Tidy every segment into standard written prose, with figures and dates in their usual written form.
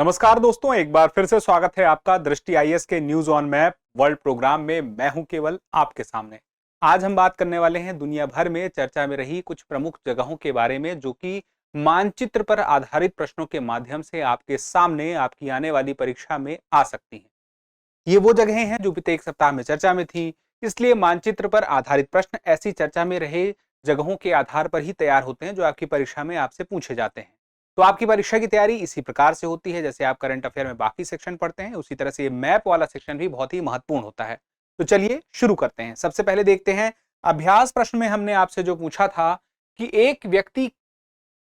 नमस्कार दोस्तों, एक बार फिर से स्वागत है आपका दृष्टि आईएएस के news on map world program में। मैं हूं केवल आपके सामने। आज हम बात करने वाले हैं दुनिया भर में चर्चा में रही कुछ प्रमुख जगहों के बारे में, जो कि मानचित्र पर आधारित प्रश्नों के माध्यम से आपके सामने आपकी आने वाली परीक्षा में आ सकती हैं। ये वो जगहें हैं जो बीते एक सप्ताह में चर्चा में थी, इसलिए मानचित्र पर आधारित प्रश्न ऐसी चर्चा में रहे जगहों के आधार पर ही तैयार होते हैं जो आपकी परीक्षा में आपसे पूछे जाते हैं। तो आपकी परीक्षा की तैयारी इसी प्रकार से होती है, जैसे आप करंट अफेयर में बाकी सेक्शन पढ़ते हैं, उसी तरह से ये मैप वाला सेक्शन भी बहुत ही महत्वपूर्ण होता है। तो चलिए शुरू करते हैं। सबसे पहले देखते हैं अभ्यास प्रश्न में हमने आपसे जो पूछा था कि एक व्यक्ति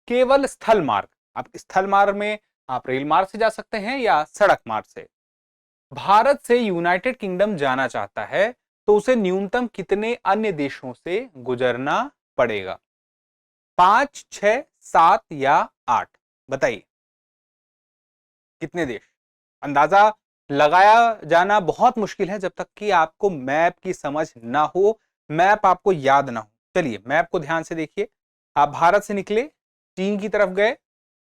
केवल स्थल मार्ग, आप स्थल मार्ग में आप रेल मार्ग से जा सकते हैं या सड़क मार्ग से, भारत से यूनाइटेड किंगडम जाना चाहता है तो उसे न्यूनतम कितने अन्य देशों से गुजरना पड़ेगा? 5, 6, 7 या 8? बताइए कितने देश। अंदाजा लगाया जाना बहुत मुश्किल है जब तक कि आपको मैप की समझ ना हो, मैप आपको याद ना हो। चलिए मैप को ध्यान से देखिए। आप भारत से निकले, चीन की तरफ गए,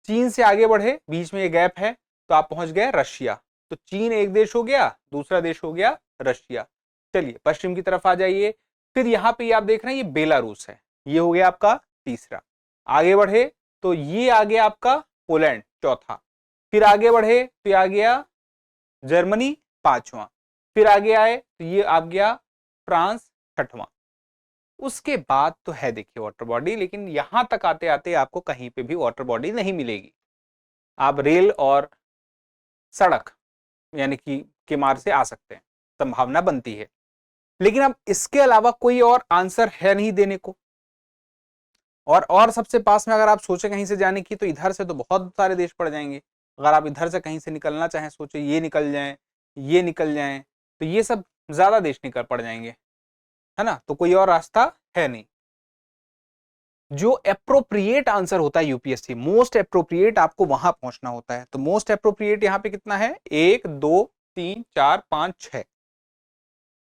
चीन से आगे बढ़े, बीच में ये गैप है तो आप पहुंच गए रशिया। तो चीन एक देश हो गया, दूसरा देश हो गया रशिया। चलिए पश्चिम की तरफ आ जाइए, फिर यहाँ पे आप देख रहे हैं ये बेलारूस है, ये हो गया आपका तीसरा। आगे बढ़े तो ये आ गया आपका पोलैंड चौथा, फिर आगे बढ़े तो ये आ गया जर्मनी पांचवा, फिर आगे आए तो ये आ गया फ्रांस छठवां। उसके बाद तो है देखिए वाटर बॉडी, लेकिन यहां तक आते आते आपको कहीं पे भी वाटर बॉडी नहीं मिलेगी। आप रेल और सड़क यानी कि के मार्ग से आ सकते हैं, संभावना बनती है, लेकिन अब इसके अलावा कोई और आंसर है नहीं देने को। और सबसे पास में अगर आप सोचे कहीं से जाने की, तो इधर से तो बहुत सारे देश पड़ जाएंगे। अगर आप इधर से कहीं से निकलना चाहें, सोचे ये निकल जाएं, ये निकल जाएं, तो ये सब ज्यादा देश निकल पड़ जाएंगे, है ना। तो कोई और रास्ता है नहीं। जो एप्रोप्रिएट आंसर होता है यूपीएससी, मोस्ट एप्रोप्रिएट, आपको वहां पहुंचना होता है। तो मोस्ट एप्रोप्रिएट यहाँ पे कितना है? 1, 2, 3, 4, 5, 6।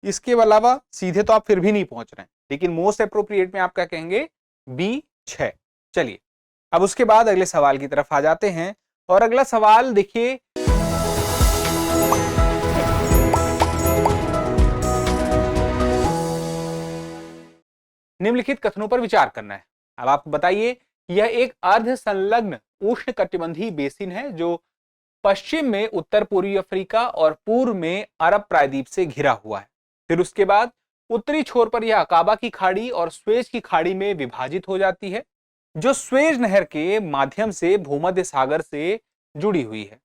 इसके अलावा सीधे तो आप फिर भी नहीं पहुंच रहे हैं, लेकिन मोस्ट एप्रोप्रिएट में आप क्या कहेंगे? बी 6। चलिए अब उसके बाद अगले सवाल की तरफ आ जाते हैं, और अगला सवाल देखिए, निम्नलिखित कथनों पर विचार करना है। अब आप बताइए, यह एक अर्ध संलग्न उष्णकटिबंधीय बेसिन है जो पश्चिम में उत्तर पूर्वी अफ्रीका और पूर्व में अरब प्रायद्वीप से घिरा हुआ है। फिर उसके बाद उत्तरी छोर पर यह अकाबा की खाड़ी और स्वेज की खाड़ी में विभाजित हो जाती है, जो स्वेज नहर के माध्यम से भूमध्य सागर से जुड़ी हुई है।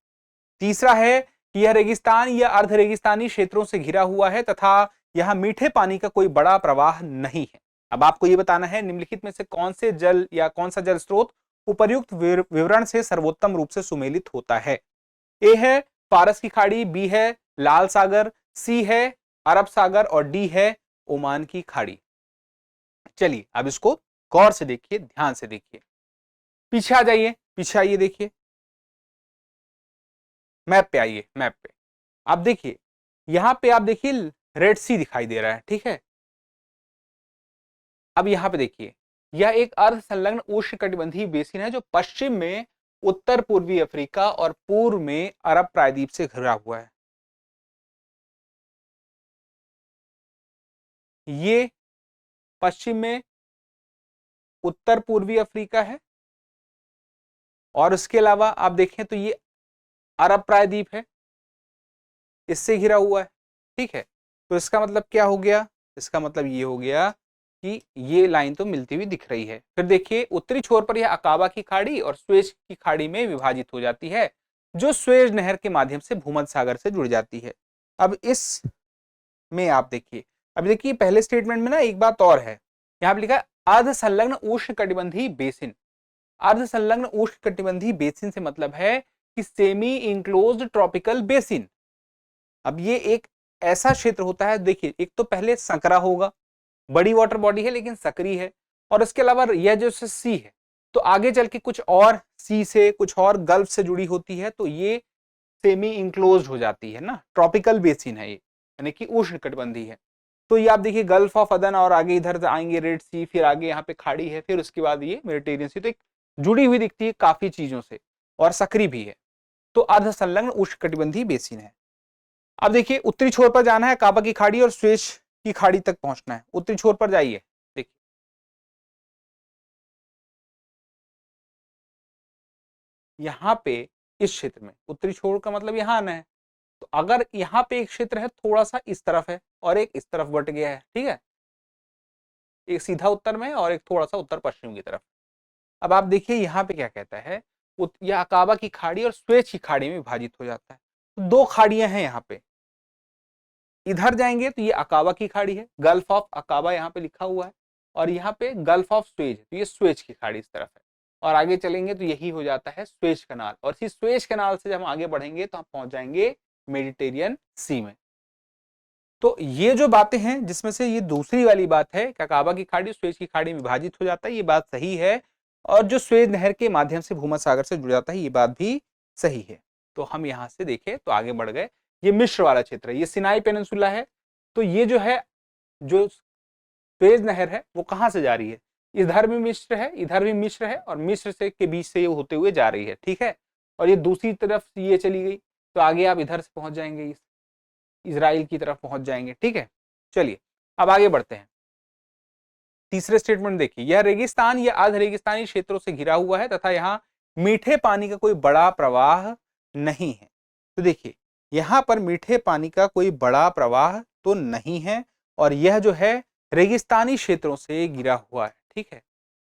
तीसरा है कि यह रेगिस्तान या अर्ध रेगिस्तानी क्षेत्रों से घिरा हुआ है तथा यहां मीठे पानी का कोई बड़ा प्रवाह नहीं है। अब आपको यह बताना है निम्नलिखित में से कौन से जल या कौन सा जल स्रोत उपर्युक्त विवरण से सर्वोत्तम रूप से सुमेलित होता है। ए है फारस की खाड़ी, बी है लाल सागर, सी है अरब सागर और डी है ओमान की खाड़ी। चलिए अब इसको गौर से देखिए, ध्यान से देखिए। पीछे आ जाइए, पीछे आइए, देखिए मैप पे आइए। मैप पे आप देखिए, यहां पे आप देखिए रेड सी दिखाई दे रहा है, ठीक है। अब यहां पे देखिए, यह एक अर्ध संलग्न उष्णकटिबंधीय बेसिन है जो पश्चिम में उत्तर पूर्वी अफ्रीका और पूर्व में अरब प्रायद्वीप से घिरा हुआ है। ये पश्चिम में उत्तर पूर्वी अफ्रीका है, और उसके अलावा आप देखें तो ये अरब प्रायद्वीप है, इससे घिरा हुआ है, ठीक है। तो इसका मतलब क्या हो गया? इसका मतलब ये हो गया कि ये लाइन तो मिलती हुई दिख रही है। फिर देखिए उत्तरी छोर पर यह अकाबा की खाड़ी और स्वेज की खाड़ी में विभाजित हो जाती है, जो स्वेज नहर के माध्यम से भूमध्य सागर से जुड़ जाती है। अब इस में आप देखिए, अब देखिए पहले स्टेटमेंट में ना एक बात और है, यहां पर लिखा है अर्ध संलग्न उष्णकटिबंधीय बेसिन। अर्ध संलग्न उष्णकटिबंधीय बेसिन से मतलब है कि सेमी इंक्लोज्ड ट्रॉपिकल बेसिन। अब ये एक ऐसा क्षेत्र होता है, देखिए एक तो पहले संकरा होगा, बड़ी वाटर बॉडी है लेकिन सकरी है, और इसके अलावा यह जो सी है तो आगे चल के कुछ और सी से कुछ और गल्फ से जुड़ी होती है, तो ये सेमी इंक्लोज्ड हो जाती है ना, ट्रॉपिकल बेसिन है ये, यानी कि उष्णकटिबंधीय है। तो ये आप देखिए गल्फ ऑफ अदन, और आगे इधर आएंगे रेड सी, फिर आगे यहाँ पे खाड़ी है, फिर उसके बाद ये मेडिटेरियन सी, तो एक जुड़ी हुई दिखती है काफी चीजों से, और सकरी भी है। तो अर्धसंलग्न उष्णकटिबंधीय बेसिन है। अब देखिए उत्तरी छोर पर जाना है, काबा की खाड़ी और स्वेज की खाड़ी तक पहुंचना है। उत्तरी छोर पर जाइए, देखिए यहां पे इस क्षेत्र में उत्तरी छोर का मतलब यहां आना है। तो अगर यहाँ पे एक क्षेत्र है थोड़ा सा इस तरफ है और एक इस तरफ बट गया है, ठीक है, एक सीधा उत्तर में और एक थोड़ा सा उत्तर पश्चिम की तरफ। अब आप देखिए यहाँ पे क्या कहता है, यह अकाबा की खाड़ी और स्वेज की खाड़ी में विभाजित हो जाता है। तो दो खाड़ियां हैं यहाँ पे, इधर जाएंगे तो ये अकाबा की खाड़ी है, गल्फ ऑफ अकाबा यहाँ पे लिखा हुआ है, और यहाँ पे गल्फ ऑफ स्वेज, तो ये स्वेज की खाड़ी इस तरफ है। और आगे चलेंगे तो यही हो जाता है स्वेज कनाल, और इसी स्वेज कनाल से जब हम आगे बढ़ेंगे तो हम पहुंच जाएंगे मेडिटेरियन सी में। तो ये जो बातें हैं जिसमें से ये दूसरी वाली बात है कि अकाबा की खाड़ी स्वेज की खाड़ी में विभाजित हो जाता है, ये बात सही है। और जो स्वेज नहर के माध्यम से भूमध्य सागर से जुड़ जाता है, ये बात भी सही है। तो हम यहाँ से देखें तो आगे बढ़ गए, ये मिस्र वाला क्षेत्र है, ये सिनाई पेनिनसुला है। तो ये जो है, जो स्वेज नहर है वो कहाँ से जा रही है, इधर भी मिस्र है, इधर भी मिस्र है, और मिस्र से के बीच से ये होते हुए जा रही है, ठीक है। और ये दूसरी तरफ ये चली गई तो आगे आप इधर से पहुंच जाएंगे, इजराइल की तरफ पहुंच जाएंगे, ठीक है। चलिए अब आगे बढ़ते हैं। तीसरे स्टेटमेंट देखिए, यह रेगिस्तान या अर्ध रेगिस्तानी क्षेत्रों से घिरा हुआ है तथा यहाँ मीठे पानी का कोई बड़ा प्रवाह नहीं है। तो देखिए यहाँ पर मीठे पानी का कोई बड़ा प्रवाह तो नहीं है, और यह जो है रेगिस्तानी क्षेत्रों से घिरा हुआ है, ठीक है।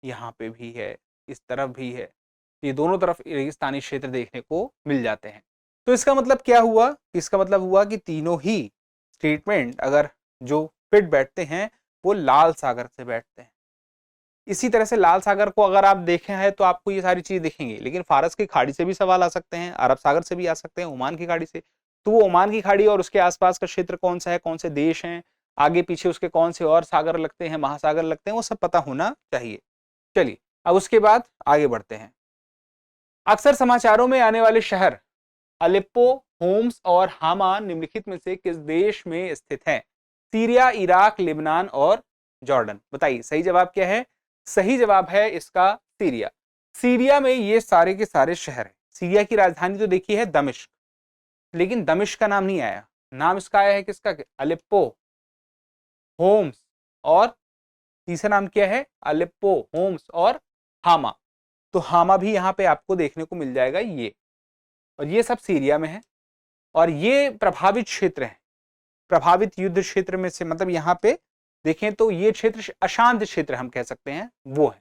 यहाँ पे भी है, इस तरफ भी है, ये दोनों तरफ रेगिस्तानी क्षेत्र देखने को मिल जाते हैं। तो इसका मतलब क्या हुआ, इसका मतलब हुआ कि तीनों ही स्टेटमेंट अगर जो फिट बैठते हैं वो लाल सागर से बैठते हैं। इसी तरह से लाल सागर को अगर आप देखें हैं तो आपको ये सारी चीज दिखेंगी, लेकिन फारस की खाड़ी से भी सवाल आ सकते हैं, अरब सागर से भी आ सकते हैं, ओमान की खाड़ी से। तो वो ओमान की खाड़ी और उसके आसपास का क्षेत्र कौन सा है, कौन से देश हैं, आगे पीछे उसके कौन से और सागर लगते हैं, महासागर लगते हैं, वो सब पता होना चाहिए। चलिए अब उसके बाद आगे बढ़ते हैं। अक्सर समाचारों में आने वाले शहर अलेप्पो, होम्स और हामा निम्नलिखित में से किस देश में स्थित हैं? सीरिया, इराक, लेबनान और जॉर्डन। बताइए सही जवाब क्या है। सही जवाब है इसका सीरिया। सीरिया में ये सारे के सारे शहर हैं। सीरिया की राजधानी तो देखी है दमिश्क, लेकिन दमिश्क का नाम नहीं आया, नाम इसका आया है किसका, अलेप्पो, होम्स, और तीसरा नाम क्या है, अलेप्पो, होम्स और हामा। तो हामा भी यहाँ पे आपको देखने को मिल जाएगा ये, और ये सब सीरिया में है, और ये प्रभावित क्षेत्र है, प्रभावित युद्ध क्षेत्र में से, मतलब यहाँ पे देखें तो ये क्षेत्र अशांत क्षेत्र हम कह सकते हैं वो है,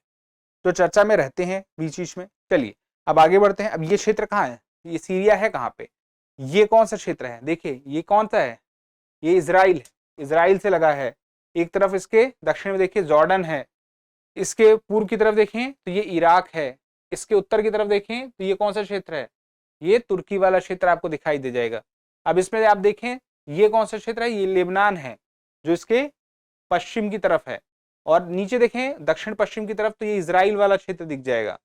तो चर्चा में रहते हैं बीच बीच में। चलिए अब आगे बढ़ते हैं। अब ये क्षेत्र कहाँ है, ये सीरिया है कहाँ पे, ये कौन सा क्षेत्र है, देखिए ये कौन सा है, ये इजराइल है, इजराइल से लगा है। एक तरफ इसके दक्षिण में देखिए जॉर्डन है, इसके पूर्व की तरफ देखें तो ये इराक है, इसके उत्तर की तरफ देखें तो ये कौन सा क्षेत्र है, ये तुर्की वाला क्षेत्र आपको दिखाई दे जाएगा। अब इसमें आप देखें ये कौन सा क्षेत्र है, ये लेबनान है जो इसके पश्चिम की तरफ है, और नीचे देखें दक्षिण पश्चिम की तरफ तो ये इजराइल वाला क्षेत्र दिख जाएगा,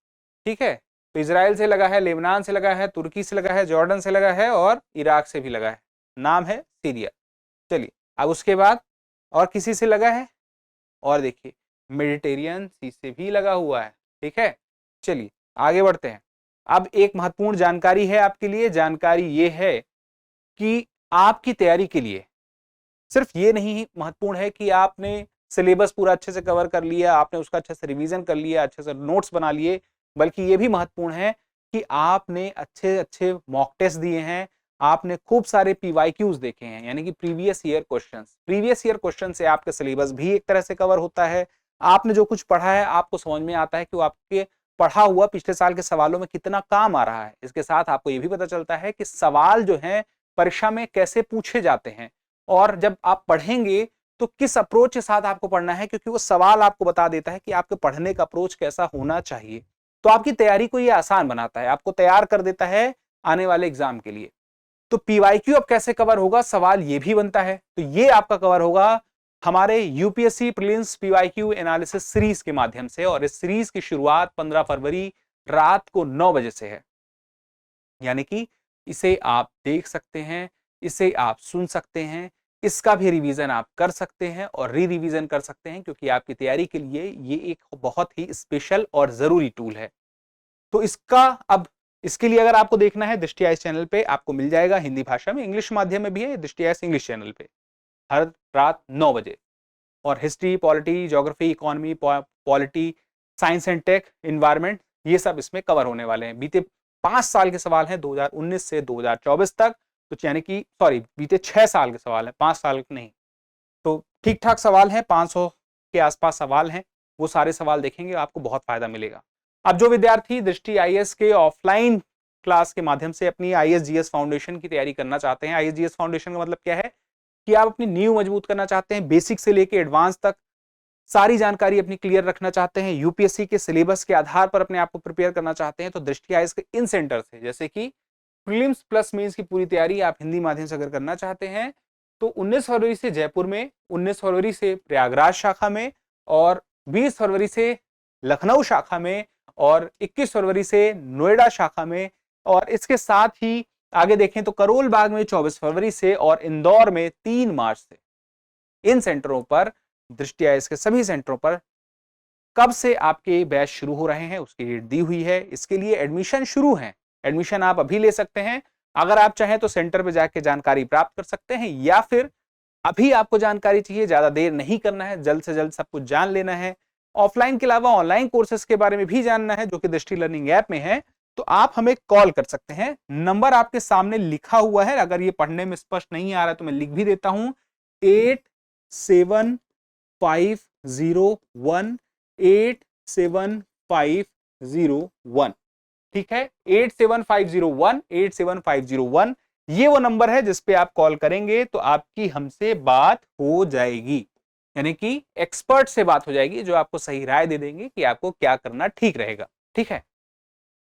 ठीक है। तो इजराइल से लगा है, लेबनान से लगा है, तुर्की से लगा है, जॉर्डन से लगा है और इराक से भी लगा है, नाम है सीरिया। चलिए अब उसके बाद और किसी से लगा है, और देखिए मेडिटेरियन सी से भी लगा हुआ है, ठीक है। चलिए आगे बढ़ते हैं। अब एक महत्वपूर्ण जानकारी है आपके लिए, जानकारी ये है कि आपकी तैयारी के लिए सिर्फ ये नहीं महत्वपूर्ण है कि आपने सिलेबस पूरा अच्छे से कवर कर लिया, आपने उसका अच्छे से रिवीजन कर लिया, अच्छे से नोट्स बना लिए, बल्कि ये भी महत्वपूर्ण है कि आपने अच्छे अच्छे मॉक टेस्ट दिए हैं, आपने खूब सारे पीवाईक्यूज देखे हैं, यानी कि previous year questions. Previous year question से आपका सिलेबस भी एक तरह से कवर होता है, आपने जो कुछ पढ़ा है आपको समझ में आता है कि वो आपके पढ़ा हुआ पिछले साल के सवालों में कितना काम आ रहा है। इसके साथ आपको ये भी पता चलता है कि सवाल जो है परीक्षा में कैसे पूछे जाते हैं, और जब आप पढ़ेंगे तो किस अप्रोच के साथ आपको पढ़ना है, क्योंकि वो सवाल आपको बता देता है कि आपके पढ़ने का अप्रोच कैसा होना चाहिए। तो आपकी तैयारी को ये आसान बनाता है, आपको तैयार कर देता है आने वाले एग्जाम के लिए। तो पीवाईक्यू अब कैसे कवर होगा, सवाल ये भी बनता है। तो ये आपका कवर होगा हमारे UPSC prelims PYQ analysis series के माध्यम से, और इस सीरीज की शुरुआत 15 फरवरी रात को 9 बजे से है, यानी कि इसे आप देख सकते हैं, इसे आप सुन सकते हैं, इसका भी रिवीजन आप कर सकते हैं और री रिवीजन कर सकते हैं, क्योंकि आपकी तैयारी के लिए ये एक बहुत ही स्पेशल और जरूरी टूल है। तो इसका अब इसके लिए अगर आपको देखना है दृष्टि आईएएस चैनल पे आपको मिल जाएगा, हिंदी भाषा में, इंग्लिश माध्यम में भी है दृष्टि आईएएस इंग्लिश चैनल पे हर रात 9 बजे। और history, polity, geography, economy, polity, science and tech, environment, ये सब इसमें कवर होने वाले हैं। बीते 5 साल के सवाल हैं 2019 से 2024 तक, तो यानी कि सॉरी बीते 6 साल के सवाल हैं, 5 साल नहीं। तो ठीक ठाक सवाल हैं, 500 के आसपास सवाल हैं, वो सारे सवाल देखेंगे आपको बहुत फायदा मिलेगा। अब जो विद्यार्थी दृष्टि आईएएस के ऑफलाइन क्लास के माध्यम से अपनी आईएएस जीएस फाउंडेशन की तैयारी करना चाहते हैं, आईएएस जीएस फाउंडेशन का मतलब क्या है कि आप अपनी नींव मजबूत करना चाहते हैं, बेसिक से लेके एडवांस तक सारी जानकारी अपनी क्लियर रखना चाहते हैं, यूपीएससी के सिलेबस के आधार पर अपने आप को प्रिपेयर करना चाहते हैं, तो दृष्टि आईएएस के इन सेंटर से, जैसे कि प्रीलिम्स प्लस मेंस की पूरी तैयारी आप हिंदी माध्यम से अगर करना चाहते हैं तो 19 फरवरी से जयपुर में, 19 फरवरी से प्रयागराज शाखा में, और 20 फरवरी से लखनऊ शाखा में, और 21 फरवरी से नोएडा शाखा में, और इसके साथ ही आगे देखें तो करोल बाग में 24 फरवरी से, और इंदौर में 3 मार्च से। इन सेंटरों पर, दृष्टि आईएएस के सभी सेंटरों पर कब से आपके बैच शुरू हो रहे हैं उसकी डेट दी हुई है। इसके लिए एडमिशन शुरू है, एडमिशन आप अभी ले सकते हैं। अगर आप चाहें तो सेंटर पे जाके जानकारी प्राप्त कर सकते हैं, या फिर अभी आपको जानकारी चाहिए, ज्यादा देर नहीं करना है, जल्द से जल्द सब कुछ जान लेना है, ऑफलाइन के अलावा ऑनलाइन कोर्सेज के बारे में भी जानना है जो कि दृष्टि लर्निंग ऐप में है, तो आप हमें कॉल कर सकते हैं। नंबर आपके सामने लिखा हुआ है, अगर ये पढ़ने में स्पष्ट नहीं आ रहा है तो मैं लिख भी देता हूं, 8750187501, 875001, ठीक है, 875001, 875001, ये वो नंबर है जिस पे आप कॉल करेंगे तो आपकी हमसे बात हो जाएगी, यानी कि एक्सपर्ट से बात हो जाएगी जो आपको सही राय दे देंगे कि आपको क्या करना ठीक रहेगा। ठीक है,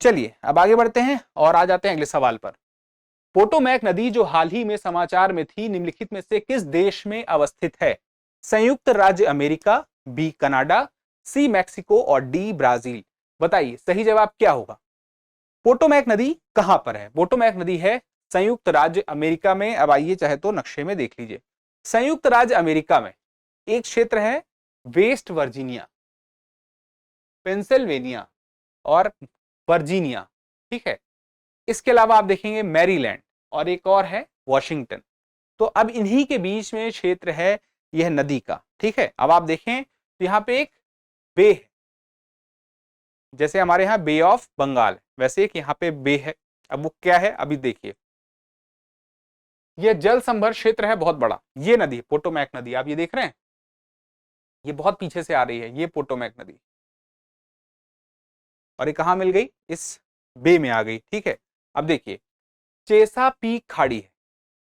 चलिए अब आगे बढ़ते हैं और आ जाते हैं अगले सवाल पर। पोटोमैक नदी जो हाल ही में समाचार में थी, निम्नलिखित में से किस देश में अवस्थित है? संयुक्त राज्य अमेरिका, बी कनाडा, सी मैक्सिको, और डी ब्राजील। बताइए सही जवाब क्या होगा? पोटोमैक नदी कहां पर है? पोटोमैक नदी है संयुक्त राज्य अमेरिका में। अब आइए चाहे तो नक्शे में देख लीजिए। संयुक्त राज्य अमेरिका में एक क्षेत्र है वेस्ट वर्जीनिया, पेंसिल्वेनिया और वर्जीनिया, ठीक है। इसके अलावा आप देखेंगे मैरीलैंड, और एक और है वॉशिंगटन। तो अब इन्हीं के बीच में क्षेत्र है यह नदी का, ठीक है। अब आप देखें तो यहां पे एक बे है, जैसे हमारे यहाँ बे ऑफ बंगाल, वैसे एक यहाँ पे बे है। अब वो क्या है अभी देखिए, ये जल संभर क्षेत्र है बहुत बड़ा। ये नदी पोटोमैक नदी आप ये देख रहे हैं, ये बहुत पीछे से आ रही है, ये पोटोमैक नदी, और ये कहां मिल गई? इस बे में आ गई, ठीक है। अब देखिए चेसापीक खाड़ी है,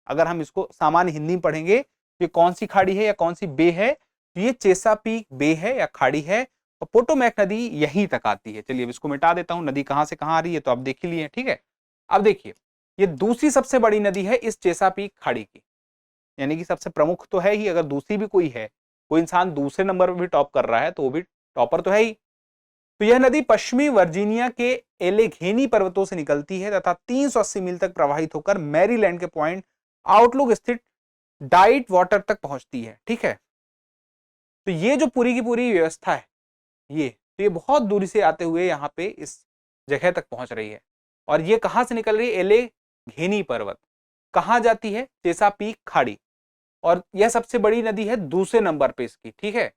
अगर हम इसको सामान्य हिंदी में पढ़ेंगे तो ये कौन सी खाड़ी है या कौन सी बे है? तो ये चेसापीक बे है या खाड़ी है, और पोटोमैक नदी यहीं तक आती है। चलिए अब इसको मिटा देता हूं, नदी कहां से कहां आ रही है तो आप देख ही लिए, ठीक है। अब देखिए ये दूसरी सबसे बड़ी नदी है इस चेसापीक खाड़ी की, यानी कि सबसे प्रमुख तो है ही। अगर दूसरी भी कोई है, कोई इंसान दूसरे नंबर पर भी टॉप कर रहा है तो वो भी टॉपर तो है ही। तो यह नदी पश्चिमी वर्जीनिया के एलेघेनी पर्वतों से निकलती है तथा 380 मील तक प्रवाहित होकर मैरीलैंड के पॉइंट आउटलुक स्थित डाइट वाटर तक पहुंचती है, ठीक है। तो ये जो पूरी की पूरी व्यवस्था है, ये बहुत दूरी से आते हुए यहाँ पे इस जगह तक पहुंच रही है। और ये कहां से निकल रही है? एलेघेनी पर्वत। कहां जाती है? चेसापीक खाड़ी। और यह सबसे बड़ी नदी है दूसरे नंबर पे इसकी, ठीक है।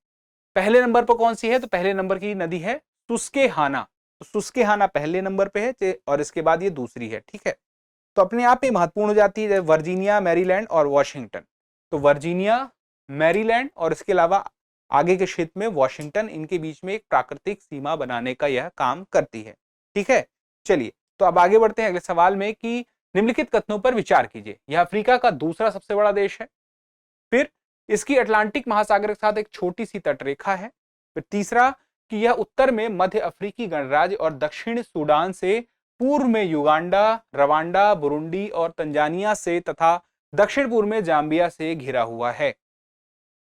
पहले नंबर पर कौन सी है? तो पहले नंबर की नदी है सुस्केहाना। तो सुस्केहाना पहले नंबर पे है और इसके बाद ये दूसरी है, ठीक है। तो अपने आप में महत्वपूर्ण हो जाती है वर्जीनिया, मैरीलैंड और वॉशिंगटन। तो वर्जीनिया, मैरीलैंड और इसके अलावा आगे के क्षेत्र में वॉशिंगटन, इनके बीच में एक प्राकृतिक सीमा बनाने का यह काम करती है, ठीक है। चलिए तो अब आगे बढ़ते हैं अगले सवाल में कि निम्नलिखित कथनों पर विचार कीजिए। यह अफ्रीका का दूसरा सबसे बड़ा देश है, फिर इसकी अटलांटिक महासागर के साथ एक छोटी सी तटरेखा है, फिर तीसरा कि यह उत्तर में मध्य अफ्रीकी गणराज्य और दक्षिण सूडान से, पूर्व में युगांडा, रवांडा, बुरुंडी और तंजानिया से तथा दक्षिण पूर्व में जाम्बिया से घिरा हुआ है।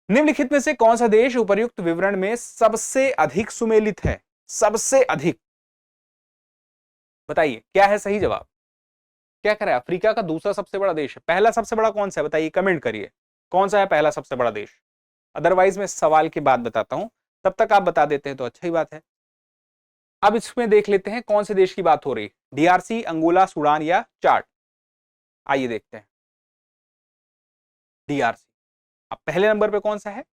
निम्नलिखित में से कौन सा देश उपर्युक्त विवरण में सबसे अधिक सुमेलित है? सबसे अधिक, बताइए क्या है सही जवाब? क्या कह रहा है? अफ्रीका का दूसरा सबसे बड़ा देश है। पहला सबसे बड़ा कौन सा है बताइए, कमेंट करिए कौन सा है पहला सबसे बड़ा देश। अदरवाइज मैं सवाल की बात बताता हूं, तब तक आप बता देते हैं तो अच्छा ही बात है। अब इसमें देख लेते हैं कौन से देश की बात हो रही है, डीआरसी, अंगोला, सूडान या चाड। आइए देखते हैं। डीआरसी। अब पहले नंबर पे कौन सा है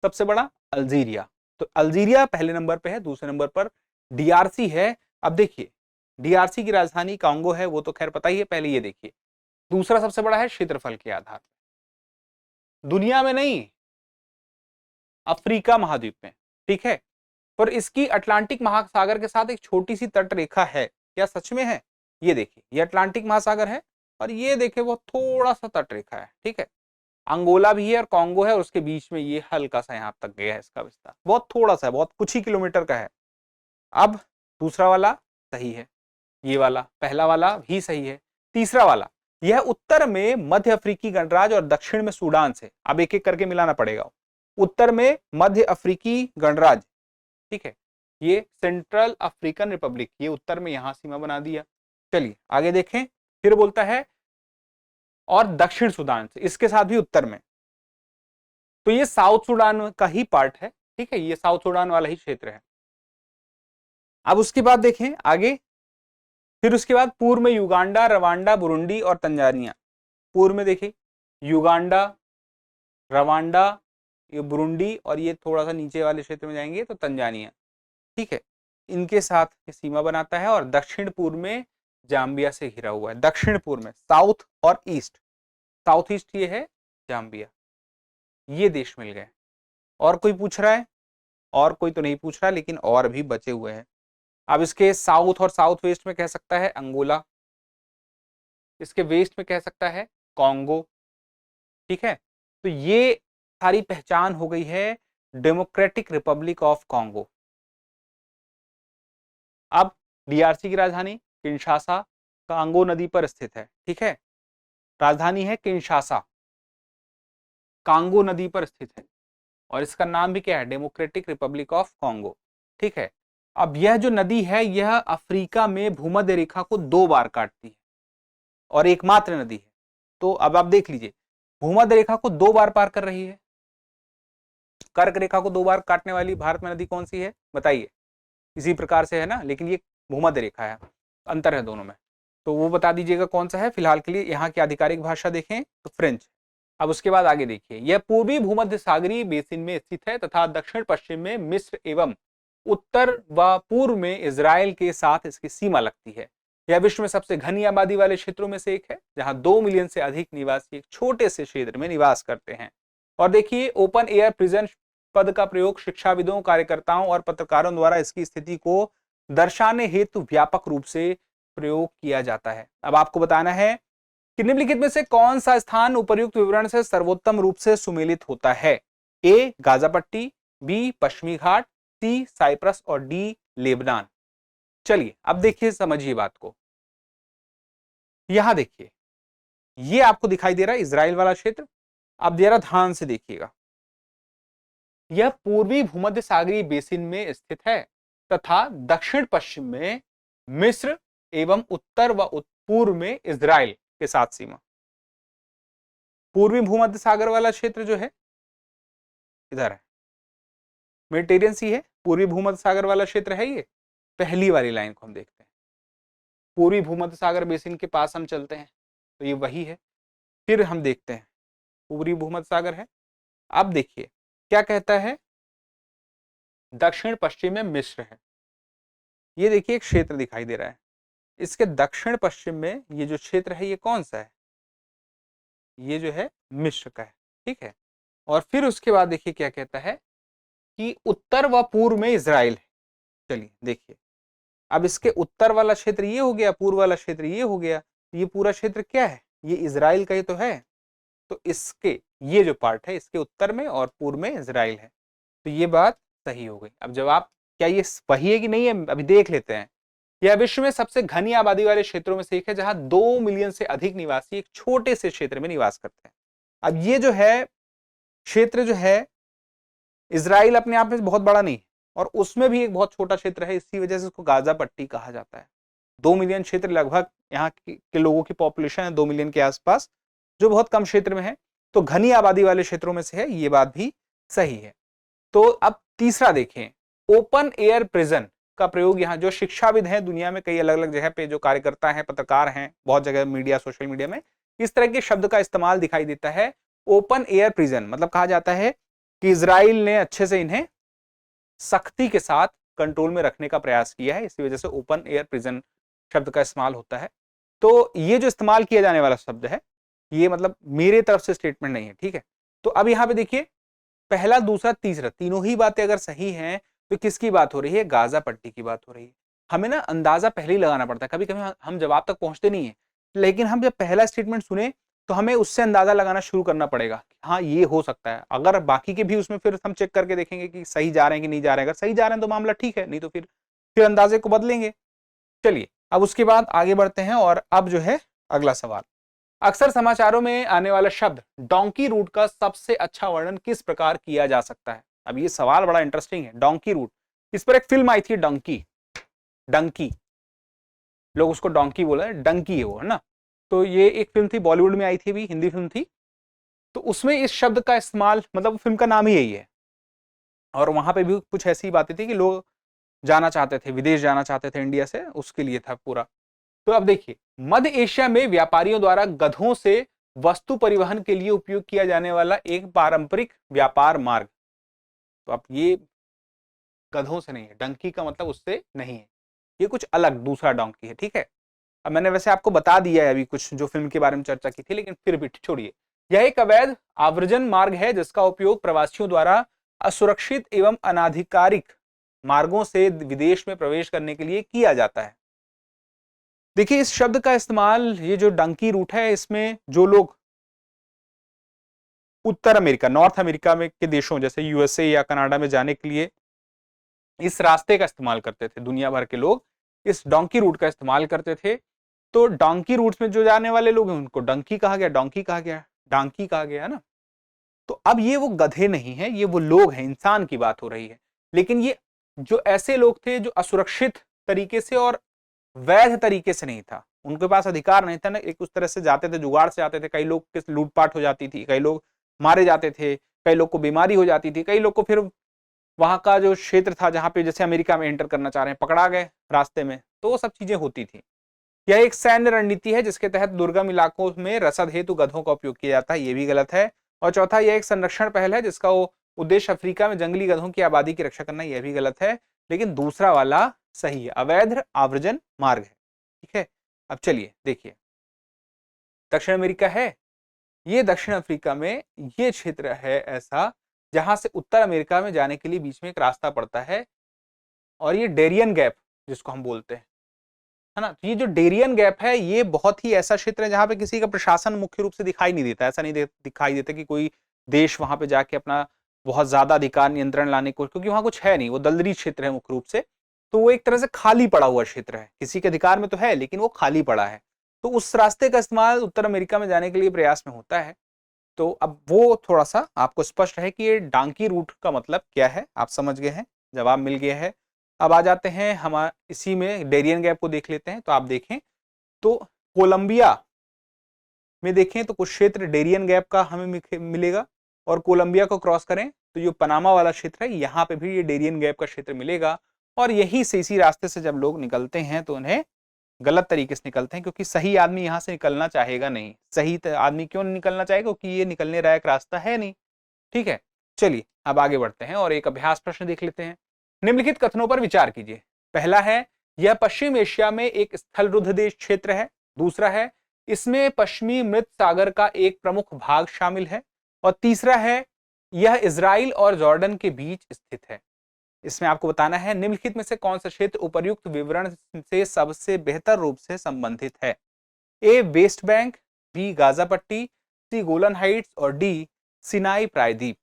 सबसे बड़ा, अल्जीरिया। तो अल्जीरिया पहले नंबर पे है, दूसरे नंबर पर डीआरसी है। अब देखिए डीआरसी की राजधानी कांगो है, वो तो खैर पता ही है। पहले ये देखिए, दूसरा सबसे बड़ा है क्षेत्रफल के आधार पर, दुनिया में नहीं, अफ्रीका महाद्वीप में, ठीक है। और इसकी अटलांटिक महासागर के साथ एक छोटी सी तट रेखा है। क्या सच में है? ये देखिए, ये अटलांटिक महासागर है और ये देखिए वो थोड़ा सा तट रेखा है, ठीक है। अंगोला भी है और कांगो है और उसके बीच में ये हल्का सा यहां तक गया है इसका विस्तार, बहुत थोड़ा सा है, बहुत कुछ ही किलोमीटर का है। अब दूसरा वाला सही है, ये वाला, पहला वाला भी सही है। तीसरा वाला, यह उत्तर में मध्य अफ्रीकी गणराज्य और दक्षिण में सूडान से, अब एक एक करके मिलाना पड़ेगा। उत्तर में मध्य अफ्रीकी गणराज्य, ठीक है, ये सेंट्रल अफ्रीकन रिपब्लिक, ये उत्तर में यहां सीमा बना दिया। चलिए आगे देखें, फिर बोलता है और दक्षिण सूडान से, इसके साथ भी उत्तर में, तो ये साउथ सूडान का ही पार्ट है, ठीक है, ये साउथ सूडान वाला ही क्षेत्र है। अब उसके बाद देखें आगे, फिर उसके बाद पूर्व में युगांडा, रवांडा, बुरुंडी और तंजानिया। पूर्व में देखिए युगांडा, रवांडा, ये बुरुंडी और ये थोड़ा सा नीचे वाले क्षेत्र में जाएंगे तो तंजानिया, ठीक है, इनके साथ ये सीमा बनाता है। और दक्षिण पूर्व में जाम्बिया से घिरा हुआ है, दक्षिण पूर्व में, साउथ और ईस्ट, साउथ ईस्ट ये है जाम्बिया। ये देश मिल गए। और कोई पूछ रहा है? और कोई तो नहीं पूछ रहा, लेकिन और भी बचे हुए हैं। अब इसके साउथ और साउथ वेस्ट में कह सकता है अंगोला, इसके वेस्ट में कह सकता है कॉन्गो, ठीक है। तो ये सारी पहचान हो गई है डेमोक्रेटिक रिपब्लिक ऑफ कॉन्गो। अब डीआरसी की राजधानी किंशासा, कांगो नदी पर स्थित है, ठीक है, राजधानी है किंशासा, कांगो नदी पर स्थित है और इसका नाम भी क्या है, डेमोक्रेटिक रिपब्लिक ऑफ कॉन्गो, ठीक है। अब यह जो नदी है यह अफ्रीका में भूमध्य रेखा को 2 बार काटती है और एकमात्र नदी है। तो अब आप देख लीजिए, भूमध्य रेखा को 2 बार पार कर रही है। कर्क रेखा को 2 बार काटने वाली भारत में नदी कौन सी है बताइए? इसी प्रकार से है ना, लेकिन ये भूमध्य रेखा है, अंतर है दोनों में, तो वो बता दीजिएगा कौन सा है। फिलहाल के लिए यहाँ की आधिकारिक भाषा देखें तो फ्रेंच। अब उसके बाद आगे देखिए, यह पूर्वी भूमध्य सागरीय बेसिन में स्थित है तथा दक्षिण पश्चिम में मिस्र एवं उत्तर व पूर्व में इजराइल के साथ इसकी सीमा लगती है। यह विश्व में सबसे घनी आबादी वाले क्षेत्रों में से एक है, जहां 2 मिलियन से अधिक निवासी एक छोटे से क्षेत्र में निवास करते हैं। और देखिए, ओपन एयर प्रिजन पद का प्रयोग शिक्षाविदों, कार्यकर्ताओं और पत्रकारों द्वारा इसकी स्थिति को दर्शाने हेतु व्यापक रूप से प्रयोग किया जाता है। अब आपको बताना है कि निम्नलिखित में से कौन सा स्थान उपर्युक्त विवरण से सर्वोत्तम रूप से सुमेलित होता है? ए गाजा पट्टी, बी पश्चिमी घाट, सी साइप्रस और डी लेबनान। चलिए अब देखिए, समझिए बात को। यहां देखिए, ये आपको दिखाई दे रहा है इजराइल वाला क्षेत्र। अब जरा ध्यान से देखिएगा, यह पूर्वी भूमध्य सागरीय बेसिन में स्थित है तथा दक्षिण पश्चिम में मिस्र एवं उत्तर व पूर्व में इजराइल के साथ सीमा। पूर्वी भूमध्य सागर वाला क्षेत्र जो है इधर है, मेडिटेरियन सी है, पूर्वी भूमध्य सागर वाला क्षेत्र है। ये पहली वाली लाइन को हम देखते हैं, पूर्वी भूमध्य सागर बेसिन के पास हम चलते हैं तो ये वही है। फिर हम देखते हैं पूर्वी भूमध्य सागर है। अब देखिए क्या कहता है, दक्षिण पश्चिम में मिस्र है। ये देखिए एक क्षेत्र दिखाई दे रहा है, इसके दक्षिण पश्चिम में ये जो क्षेत्र है ये कौन सा है? ये जो है मिस्र का है, ठीक है। और फिर उसके बाद देखिए क्या कहता है कि उत्तर व पूर्व में इजराइल है। चलिए देखिए, अब इसके उत्तर वाला क्षेत्र ये हो गया, पूर्व वाला क्षेत्र ये हो गया, ये पूरा क्षेत्र क्या है? ये इजराइल का ही तो है। तो इसके ये जो पार्ट है इसके उत्तर में और पूर्व में इजराइल है, तो ये बात सही हो गई। अब जवाब क्या ये वही है कि नहीं है, अभी देख लेते हैं। यह विश्व में सबसे घनी आबादी वाले क्षेत्रों में से एक है, जहां 2 मिलियन से अधिक निवासी एक छोटे से क्षेत्र में निवास करते हैं। अब ये जो है क्षेत्र जो है, इजराइल अपने आप में बहुत बड़ा नहीं है और उसमें भी एक बहुत छोटा क्षेत्र है, इसी वजह से इसको गाजा पट्टी कहा जाता है। 2 मिलियन क्षेत्र लगभग यहाँ के लोगों की पॉपुलेशन है 2 मिलियन के आसपास, जो बहुत कम क्षेत्र में है, तो घनी आबादी वाले क्षेत्रों में से है, ये बात भी सही है। तो अब तीसरा देखें, ओपन एयर प्रिजन का प्रयोग यहाँ जो शिक्षाविद हैं दुनिया में कई अलग अलग जगह पे जो कार्यकर्ता हैं, पत्रकार हैं, बहुत जगह मीडिया, सोशल मीडिया में इस तरह के शब्द का इस्तेमाल दिखाई देता है। ओपन एयर प्रिजन मतलब कहा जाता है कि इजराइल ने अच्छे से इन्हें सख्ती के साथ कंट्रोल में रखने का प्रयास किया है, इसी वजह से ओपन एयर प्रिजन शब्द का इस्तेमाल होता है। तो ये जो इस्तेमाल किया जाने वाला शब्द है ये मतलब मेरे तरफ से स्टेटमेंट नहीं है, ठीक है। तो अब यहाँ पे देखिए पहला, दूसरा, तीसरा तीनों ही बातें अगर सही हैं तो किसकी बात हो रही है? गाजा पट्टी की बात हो रही है। हमें ना अंदाजा पहले ही लगाना पड़ता है, कभी कभी हम जवाब तक पहुंचते नहीं है, लेकिन हम जब पहला स्टेटमेंट सुने तो हमें उससे अंदाजा लगाना शुरू करना पड़ेगा, हाँ ये हो सकता है। अगर बाकी के भी उसमें फिर हम चेक करके देखेंगे कि सही जा रहे हैं कि नहीं जा रहे हैं, अगर सही जा रहे हैं तो मामला ठीक है, नहीं तो फिर अंदाजे को बदलेंगे। चलिए अब उसके बाद आगे बढ़ते हैं और अब जो है अगला सवाल, अक्सर समाचारों में आने वाला शब्द डोंकी रूट का सबसे अच्छा वर्णन किस प्रकार किया जा सकता है? अब ये सवाल बड़ा इंटरेस्टिंग है। डोंकी रूट, इस पर एक फिल्म आई थी डंकी, डंकी लोग उसको डोंकी बोला है, डंकी है वो, है ना। तो ये एक फिल्म थी, बॉलीवुड में आई थी, भी हिंदी फिल्म थी। तो उसमें इस शब्द का इस्तेमाल, मतलब फिल्म का नाम ही यही है, और वहां पे भी कुछ ऐसी बातें थी कि लोग जाना चाहते थे, विदेश जाना चाहते थे इंडिया से, उसके लिए था पूरा। तो अब देखिए, मध्य एशिया में व्यापारियों द्वारा गधों से वस्तु परिवहन के लिए उपयोग किया जाने वाला एक पारंपरिक व्यापार मार्ग, तो अब ये गधों से नहीं है, डंकी का मतलब उससे नहीं है, ये कुछ अलग दूसरा डोंकी है, ठीक है। अब मैंने वैसे आपको बता दिया है अभी कुछ जो फिल्म के बारे में चर्चा की थी, लेकिन फिर भी छोड़िए। यह एक अवैध आव्रजन मार्ग है जिसका उपयोग प्रवासियों द्वारा असुरक्षित एवं अनाधिकारिक मार्गों से विदेश में प्रवेश करने के लिए किया जाता है। देखिए इस शब्द का इस्तेमाल, ये जो डंकी रूट है, इसमें जो लोग उत्तर अमेरिका, नॉर्थ अमेरिका में के देशों जैसे यूएसए या कनाडा में जाने के लिए इस रास्ते का इस्तेमाल करते थे, दुनिया भर के लोग इस डोंकी रूट का इस्तेमाल करते थे। तो डोंकी रूट में जो जाने वाले लोग हैं उनको डंकी कहा गया, डोंकी कहा गया, डांकी कहा गया, है ना। तो अब ये वो गधे नहीं है, ये वो लोग हैं, इंसान की बात हो रही है। लेकिन ये जो ऐसे लोग थे जो असुरक्षित तरीके से और वैध तरीके से नहीं था, उनके पास अधिकार नहीं था ना, एक उस तरह से जाते थे, जुगाड़ से आते थे, कई लोग किस लूटपाट हो जाती थी, कई लोग मारे जाते थे, कई लोग को बीमारी हो जाती थी, कई लोग को फिर वहां का जो क्षेत्र था जहां पे जैसे अमेरिका में एंटर करना चाह रहे हैं, पकड़ा गए रास्ते में, तो वो सब चीजें होती थी। यह एक सैन्य रणनीति है जिसके तहत दुर्गम इलाकों में रसद हेतु गधों का उपयोग किया जाता है, ये भी गलत है। और चौथा, यह एक संरक्षण पहल है जिसका वो उद्देश्य अफ्रीका में जंगली गधों की आबादी की रक्षा करना, यह भी गलत है। लेकिन दूसरा वाला सही है, अवैध आव्रजन मार्ग है, ठीक है। अब चलिए देखिए, दक्षिण अमेरिका है, ये दक्षिण अफ्रीका में ये क्षेत्र है ऐसा जहां से उत्तर अमेरिका में जाने के लिए बीच में एक रास्ता पड़ता है, और ये डेरियन गैप जिसको हम बोलते हैं, है ना। तो ये जो डेरियन गैप है ये बहुत ही ऐसा क्षेत्र है जहां पे किसी का प्रशासन मुख्य रूप से दिखाई नहीं देता, ऐसा नहीं दिखाई देता कि कोई देश वहां पे जाके अपना बहुत ज्यादा अधिकार नियंत्रण लाने को, क्योंकि वहां कुछ है नहीं, वो दलदली क्षेत्र है मुख्य रूप से। तो वो एक तरह से खाली पड़ा हुआ क्षेत्र है, किसी के अधिकार में तो है लेकिन वो खाली पड़ा है। तो उस रास्ते का इस्तेमाल उत्तर अमेरिका में जाने के लिए प्रयास में होता है। तो अब वो थोड़ा सा आपको स्पष्ट है कि ये डांकी रूट का मतलब क्या है, आप समझ गए हैं, जवाब मिल गया है। अब आ जाते हैं हम इसी में डेरियन गैप को देख लेते हैं। तो आप देखें तो कोलंबिया में देखें तो कुछ क्षेत्र डेरियन गैप का हमें मिलेगा, और कोलंबिया को क्रॉस करें तो जो पनामा वाला क्षेत्र है यहाँ पे भी ये डेरियन गैप का क्षेत्र मिलेगा। और यही से इसी रास्ते से जब लोग निकलते हैं तो उन्हें गलत तरीके से निकलते हैं, क्योंकि सही आदमी यहाँ से निकलना चाहेगा नहीं। सही आदमी क्यों नहीं निकलना चाहेगा? क्योंकि ये निकलने लायक रास्ता है नहीं, ठीक है। चलिए अब आगे बढ़ते हैं और एक अभ्यास प्रश्न देख लेते हैं। निम्नलिखित कथनों पर विचार कीजिए। पहला है, यह पश्चिम एशिया में एक स्थलरुद्ध देश क्षेत्र है। दूसरा है, इसमें पश्चिमी मृत सागर का एक प्रमुख भाग शामिल है। और तीसरा है, यह इजराइल और जॉर्डन के बीच स्थित है। इसमें आपको बताना है निम्नलिखित में से कौन सा क्षेत्र उपर्युक्त विवरण से सबसे बेहतर रूप से संबंधित है। ए वेस्ट बैंक, बी गाजा पट्टी, सी गोलन हाइट्स और डी सिनाई प्रायद्वीप।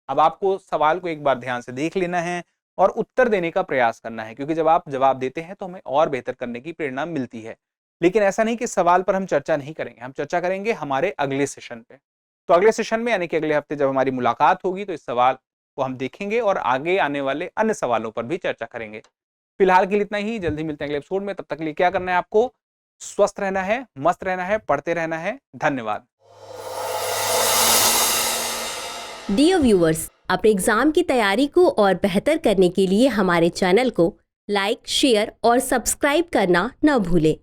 अब आपको सवाल को एक बार ध्यान से देख लेना है और उत्तर देने का प्रयास करना है, क्योंकि जब आप जवाब देते हैं तो हमें और बेहतर करने की प्रेरणा मिलती है। लेकिन ऐसा नहीं कि सवाल पर हम चर्चा नहीं करेंगे, हम चर्चा करेंगे हमारे अगले सेशन पे। तो अगले सेशन में यानी कि अगले हफ्ते जब हमारी मुलाकात होगी तो इस सवाल को हम देखेंगे और आगे आने वाले अन्य सवालों पर भी चर्चा करेंगे। फिलहाल के लिए इतना ही, जल्दी मिलते हैं अगले एपिसोड में। तब तक के लिए क्या करना है, आपको स्वस्थ रहना है, मस्त रहना है, पढ़ते रहना है। धन्यवाद। डियर व्यूअर्स, अपने एग्जाम की तैयारी को और बेहतर करने के लिए हमारे चैनल को लाइक, शेयर और सब्सक्राइब करना न भूलें।